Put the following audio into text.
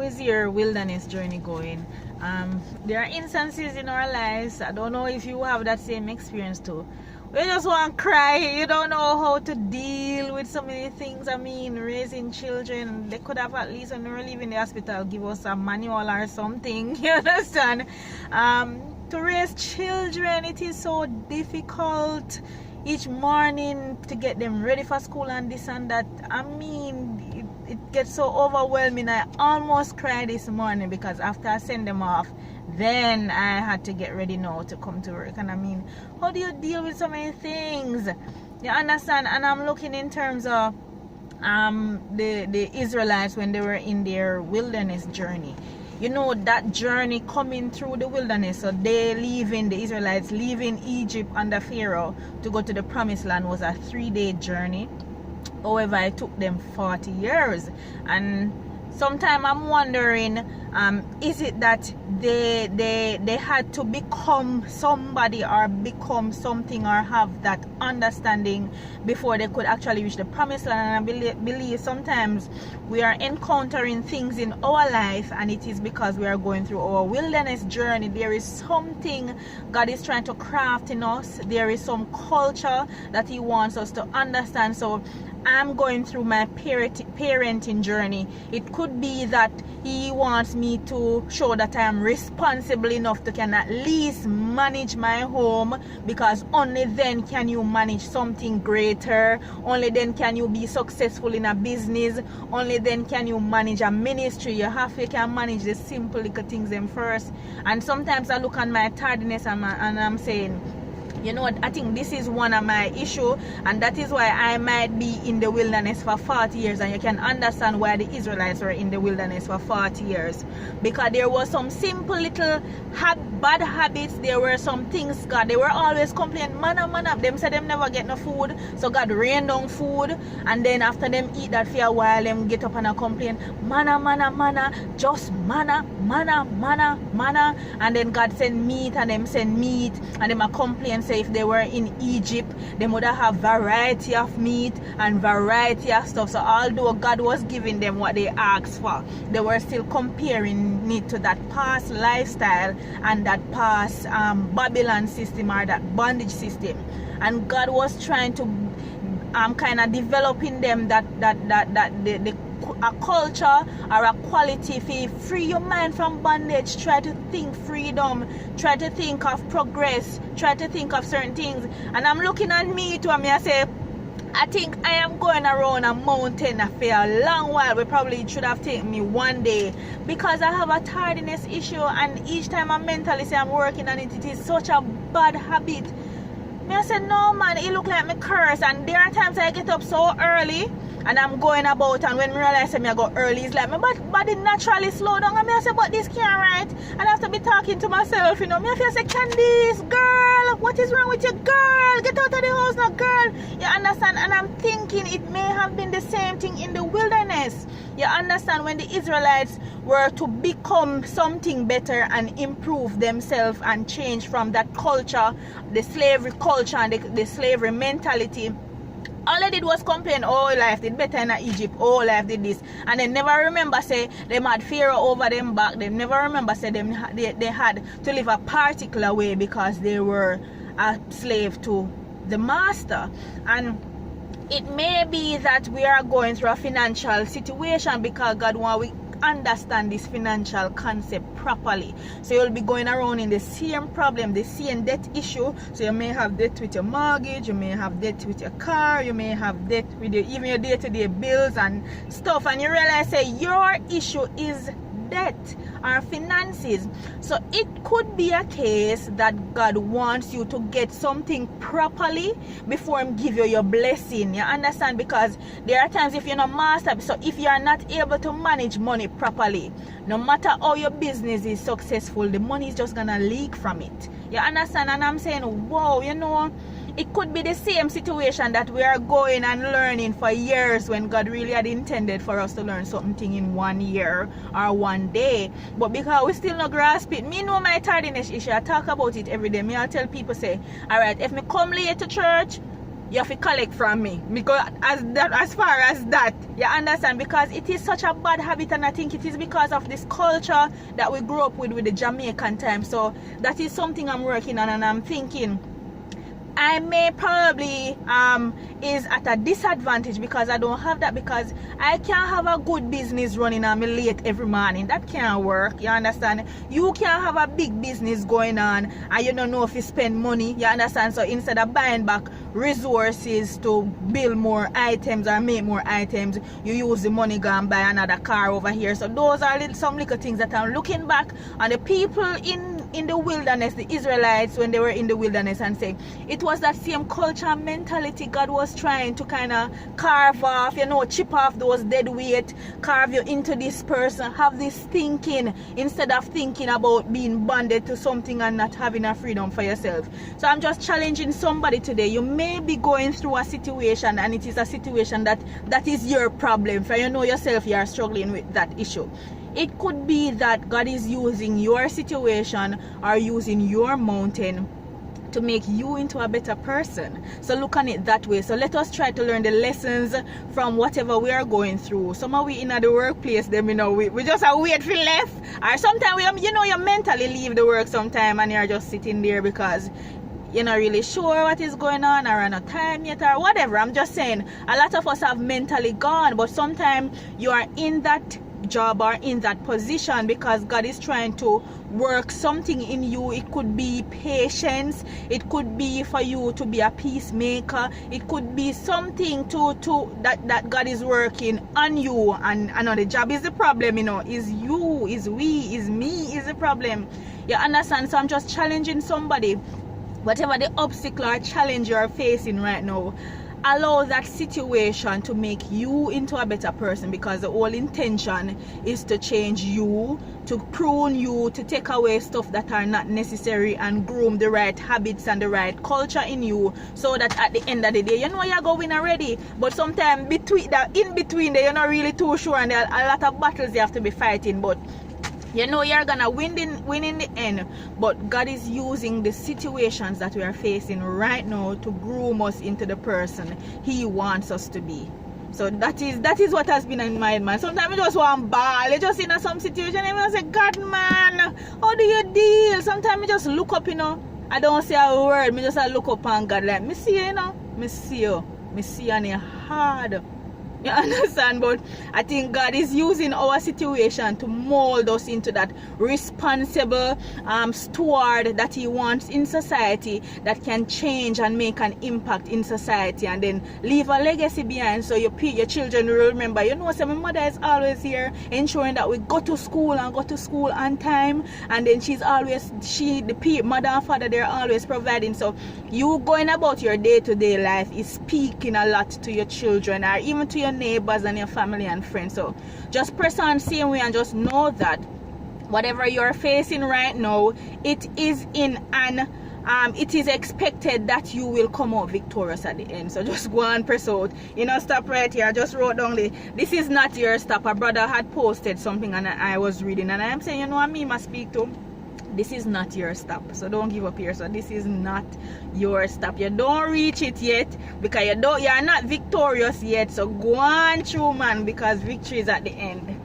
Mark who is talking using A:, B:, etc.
A: is your wilderness journey going? There are instances in our lives, I don't know if you have that same experience too. We just want to cry. You don't know how to deal with so many things. I mean, raising children, they could have at least when we were leaving the hospital give us a manual or something. You understand? To raise children, it is so difficult each morning to get them ready for school and this and that. I mean, it gets so overwhelming. I almost cried this morning because after I send them off, then I had to get ready now to come to work. And I mean, how do you deal with so many things? You understand? And I'm looking in terms of the Israelites when they were in their wilderness journey. You know, that journey coming through the wilderness, so the Israelites leaving Egypt under Pharaoh to go to the promised land was a 3-day journey. However, it took them 40 years. And sometimes I'm wondering, is it that they had to become somebody or become something or have that understanding before they could actually reach the promised land? And I believe sometimes we are encountering things in our life, and it is because we are going through our wilderness journey. There is something God is trying to craft in us. There is some culture that He wants us to understand. So I'm going through my parenting journey. It could be that He wants me to show that I am responsible enough to can at least manage my home, because only then can you manage something greater. Only then can you be successful in a business. Only then can you manage a ministry. You can manage the simple little things them first. And sometimes I look on my tardiness and I'm saying, you know what, I think this is one of my issues, and that is why I might be in the wilderness for 40 years. And you can understand why the Israelites were in the wilderness for 40 years, because there was some simple little bad habits. There were some things, God, they were always complaining, manna. Them said them never get no food, so God rained down food, and then after them eat that for a while, them get up and complain, manna, just manna, and then God send meat, and them send meat, and them a complain. If they were in Egypt, they would have variety of meat and variety of stuff. So although God was giving them what they asked for, they were still comparing it to that past lifestyle and that past Babylon system or that bondage system. And God was trying to kind of developing them a culture or a quality for free your mind from bondage. Try to think freedom, try to think of progress, try to think of certain things. And I'm looking at me too, and I say, I think I am going around a mountain for a long while. We probably should have taken me one day, because I have a tardiness issue, and each time I mentally say I'm working on it, it is such a bad habit. I said, no man, it look like me curse. And there are times I get up so early and I'm going about, and when I realize I go early, it's like my body naturally slow down. And I say, but this can't right. And I have to be talking to myself, you know. I feel say, Candice, girl, what is wrong with you, girl? Get out of the house now, girl. You understand? And I'm thinking it may have been the same thing in the wilderness. You understand? When the Israelites were to become something better and improve themselves and change from that culture, the slavery culture and the slavery mentality, all they did was complain, oh, life did better in Egypt, oh, life did this. And they never remember say them had Pharaoh over them back. They never remember say they had to live a particular way because they were a slave to the master. And it may be that we are going through a financial situation because God wants we understand this financial concept properly. So you'll be going around in the same problem, the same debt issue. So you may have debt with your mortgage, you may have debt with your car, you may have debt with even your day-to-day bills and stuff, and you realize say your issue is debt or finances. So it could be a case that God wants you to get something properly before Him give you your blessing. You understand? Because there are times if you're not master, so if you are not able to manage money properly, no matter how your business is successful, the money is just gonna leak from it. You understand? And I'm saying, whoa, you know, it could be the same situation that we are going and learning for years when God really had intended for us to learn something in 1 year or 1 day. But because we still not grasp it, me know my tardiness issue. I talk about it every day. Me I'll tell people say, alright, if me come late to church, you have to collect from me, because as far as that, you understand, because it is such a bad habit, and I think it is because of this culture that we grew up with the Jamaican time. So that is something I'm working on, and I'm thinking I may probably is at a disadvantage because I don't have that, because I can't have a good business running and I'm late every morning. That can't work, you understand? You can't have a big business going on and you don't know if you spend money, you understand? So instead of buying back resources to build more items or make more items, you use the money go and buy another car over here. So those are some little things that I'm looking back on the people in the wilderness, the Israelites, when they were in the wilderness, and say it was that same culture and mentality God was trying to kind of carve off, you know, chip off those dead weight, carve you into this person, have this thinking instead of thinking about being bonded to something and not having a freedom for yourself. So I'm just challenging somebody today. You may be going through a situation, and it is a situation that is your problem, for you know yourself you are struggling with that issue. It could be that God is using your situation or using your mountain to make you into a better person. So look on it that way. So let us try to learn the lessons from whatever we are going through. Some of we in the workplace, them, you know, we just are wait for left, or sometimes we, you know, you mentally leave the work sometime and you're just sitting there because you're not really sure what is going on, or not time yet, or whatever. I'm just saying, a lot of us have mentally gone, but sometimes you are in that job or in that position because God is trying to work something in you. It could be patience, it could be for you to be a peacemaker, it could be something that God is working on you. And the job is the problem, you know, is you, is we, is me, is the problem, you understand? So I'm just challenging somebody, whatever the obstacle or challenge you're facing right now, allow that situation to make you into a better person, because the whole intention is to change you, to prune you, to take away stuff that are not necessary and groom the right habits and the right culture in you, so that at the end of the day, you know you're going already, but sometimes in between there, you're not really too sure, and there are a lot of battles you have to be fighting, but you know you're gonna win in the end. But God is using the situations that we are facing right now to groom us into the person He wants us to be. So that is what has been in my mind. Sometimes I just want ball. You just in some situation and I say, God man, how do you deal? Sometimes I just look up, you know. I don't say a word. I just look up on God like, me see you, you know. Me see you and you're hard. You understand? But I think God is using our situation to mold us into that responsible steward that He wants in society, that can change and make an impact in society and then leave a legacy behind. So your children will remember, you know, so my mother is always here ensuring that we go to school on time, and then the mother and father, they're always providing. So you going about your day-to-day life is speaking a lot to your children, or even to your neighbors and your family and friends. So just press on same way and just know that whatever you're facing right now, it is it is expected that you will come out victorious at the end. So just go and press out, you know. Stop right here. I just wrote down this is not your stop. A brother had posted something and I was reading, and I am saying, you know what I mean, I speak to, this is not your stop, so don't give up here. So this is not your stop. You don't reach it yet because you're not victorious yet. So go on through, man, because victory is at the end.